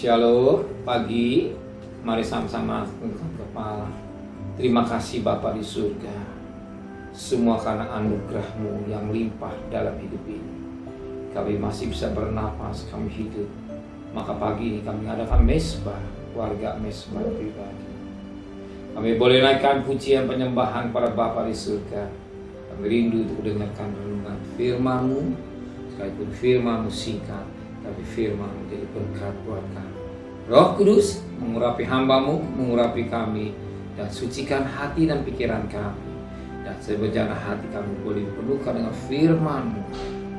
Shalom, pagi, mari sama-sama tundukkan kepala. Terima kasih Bapa di surga, semua karena anugerah-Mu yang limpah dalam hidup ini. Kami masih bisa bernapas, kami hidup. Maka pagi ini kami adakan mesbah, warga mesbah pribadi. Kami boleh naikkan pujian penyembahan pada Bapa di surga. Kami rindu untuk mendengarkan renungan firman-Mu, sekalipun firman-Mu singkat, tapi firman menjadi berkat buat kami. Roh Kudus mengurapi hamba-Mu, mengurapi kami, dan sucikan hati dan pikiran kami. Dan sebejana hati kami boleh dipenuhkan dengan firman-Mu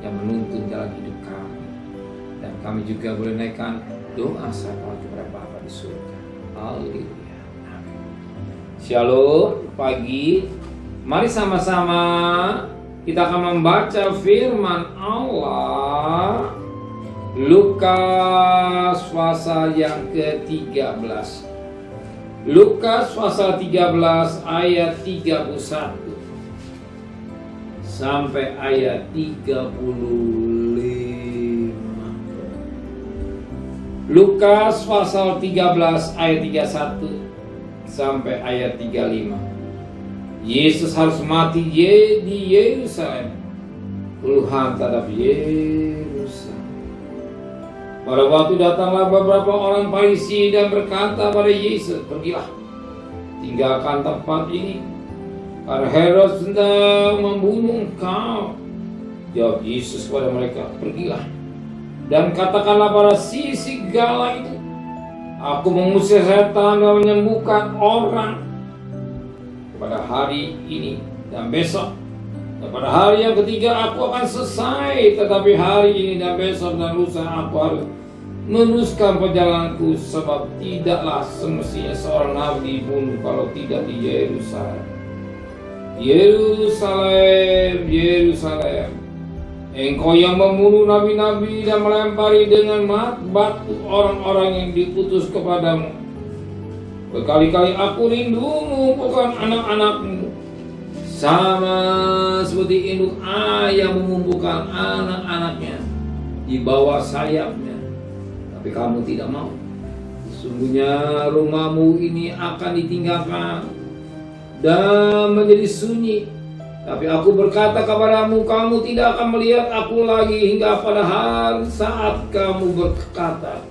yang menuntun jalan hidup kami. Dan kami juga boleh naikkan doa syafaat kepada Bapa di surga. Haleluya. Amin. Shalom, pagi. Mari sama-sama kita akan membaca firman Allah. Lukas pasal yang ke-13. Lukas pasal 13 ayat 31 sampai ayat 35. Lukas pasal 13 ayat 31 sampai ayat 35. Yesus harus mati di Yerusalem. Keluhan terhadap Yerusalem. Pada waktu datanglah beberapa orang Farisi dan berkata pada Yesus, "Pergilah, tinggalkan tempat ini, karena Herodes sedang membunuh engkau." Jawab Yesus kepada mereka, "Pergilah dan katakanlah pada si serigala itu, aku mengusir setan dan menyembuhkan orang pada hari ini dan besok. Dan pada hari yang ketiga aku akan selesai. Tetapi hari ini dan besok dan lusa aku harus meneruskan perjalananku, sebab tidaklah semestinya seorang nabi dibunuh kalau tidak di Yerusalem. Yerusalem, Yerusalem, engkau yang membunuh nabi-nabi dan melempari dengan batu orang-orang yang diutus kepadamu. Berkali-kali aku rindumu, bukan anak-anakmu, sama seperti induk ayah mengumpulkan anak-anaknya di bawah sayapnya. Tapi kamu tidak mau. Sesungguhnya rumahmu ini akan ditinggalkan dan menjadi sunyi. Tapi aku berkata kepadamu, kamu tidak akan melihat aku lagi hingga pada hari saat kamu berkata,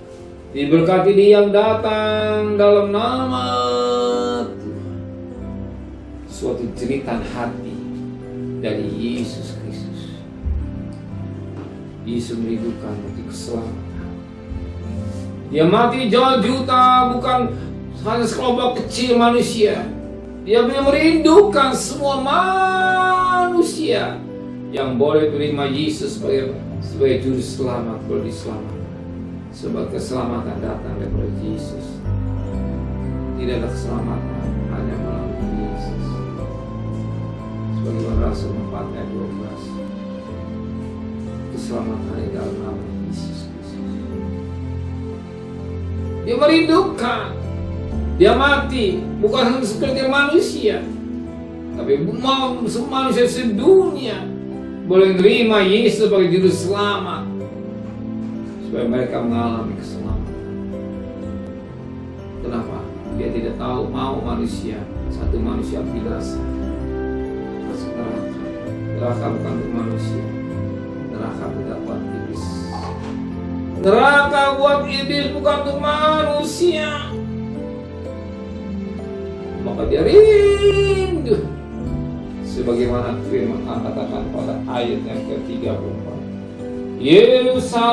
diberkati dia yang datang dalam nama Tuhan." Suatu jeritan hati dari Yesus Kristus. Yesus merindukan untuk keselamatan. Dia mati jauh juta, bukan hanya sekelompok kecil manusia. Dia merindukan semua manusia yang boleh terima Yesus sebagai juru selamat, boleh diselamatkan. Sebab keselamatan datang daripada Yesus. Tidak ada keselamatan hanya melalui Yesus. Sebagaimana Rasul 4 ayat 12. Keselamatan di dalam nama Yesus Kristus. Dia merindukan. Dia mati bukan hanya seperti manusia, tapi manusia sedunia boleh menerima Yesus sebagai juru selamat, supaya mereka mengalami keselamatan. Kenapa? Dia tidak tahu mau manusia, satu manusia binasa masuk neraka. Neraka bukan untuk manusia, neraka buat iblis. Neraka buat iblis, bukan untuk manusia. Maka dia rindu, sebagaimana firman Allah katakan pada ayat yang ke-34. Yerusalem,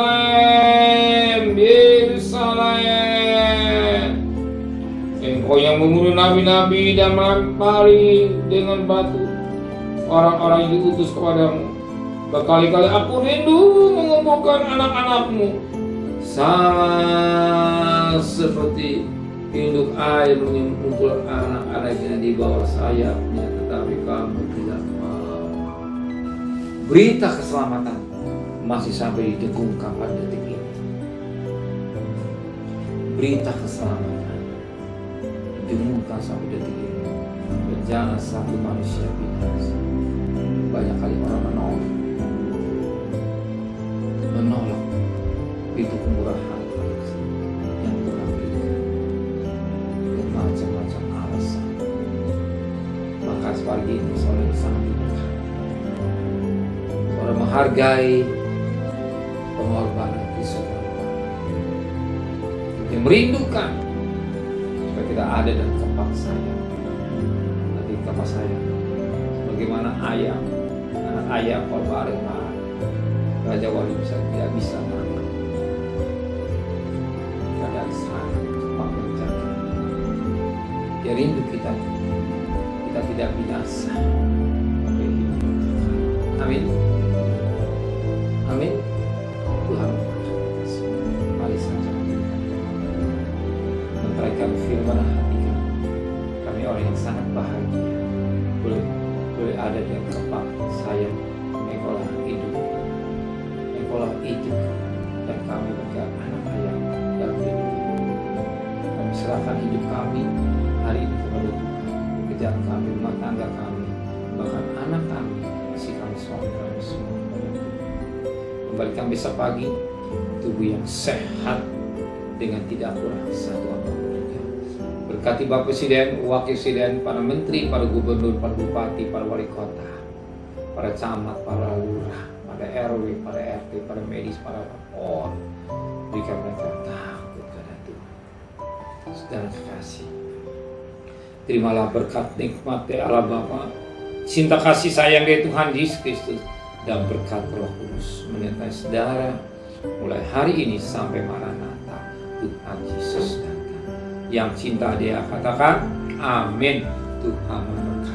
Yerusalem, engkau yang membunuh nabi-nabi dan melempari dengan batu orang-orang yang diutus kepadamu. Berkali-kali aku rindu mengumpulkan anak-anakmu, sama seperti induk ayah mengumpul anak-anaknya di bawah sayapnya, tetapi kamu tidak mau. Berita keselamatan masih sampai didengungkan pada detik ini. Berita keselamatan didengungkan sampai detik ini. Dan jangan satu manusia binasa. Banyak kali orang menolak itu kemurahan yang ini saudara sangat diberkati. Saudara menghargai pengorbanan Kristus. Kita merindukan supaya kita ada dalam kepak sayang. Nanti kepak sayang bagaimana ayam, anak ayam kalau bareng-bareng Raja Wali tidak bisa makan. Keadaan sangat cepat menjaga. Dia rindu kita tidak binasa. Amin. Amin. Tuhan berkati. Mari saja menteraikan firman hati kami orang yang sangat bahagia boleh ada di kepak sayang Engkaulah hidup, Engkaulah hidup, dan kami bagi anak ayam dalam hidup. Kami serahkan hidup kami hari ini kepada Tuhan. Pekerjaan kami, rumah tangga kami, bahkan anak kami, kasih kami, suami kami semua. Kembalikan besok pagi tubuh yang sehat dengan tidak kurang satu apapun juga. Berkati Bapak Presiden, Wakil Presiden, para Menteri, para Gubernur, para Bupati, para Wali Kota, para camat, para lurah, para RW, para RT, para medis, para lapor. Berikan mereka takut kepada Tuhan. Saudara kekasih, terimalah berkat nikmat dari Allah Bapa, cinta kasih sayang dari Tuhan Yesus Kristus, dan berkat Roh Kudus menyertai saudara mulai hari ini sampai Maranatha. Tuhan Yesus datang. Yang cinta dia katakan amin. Tuhan memberkati.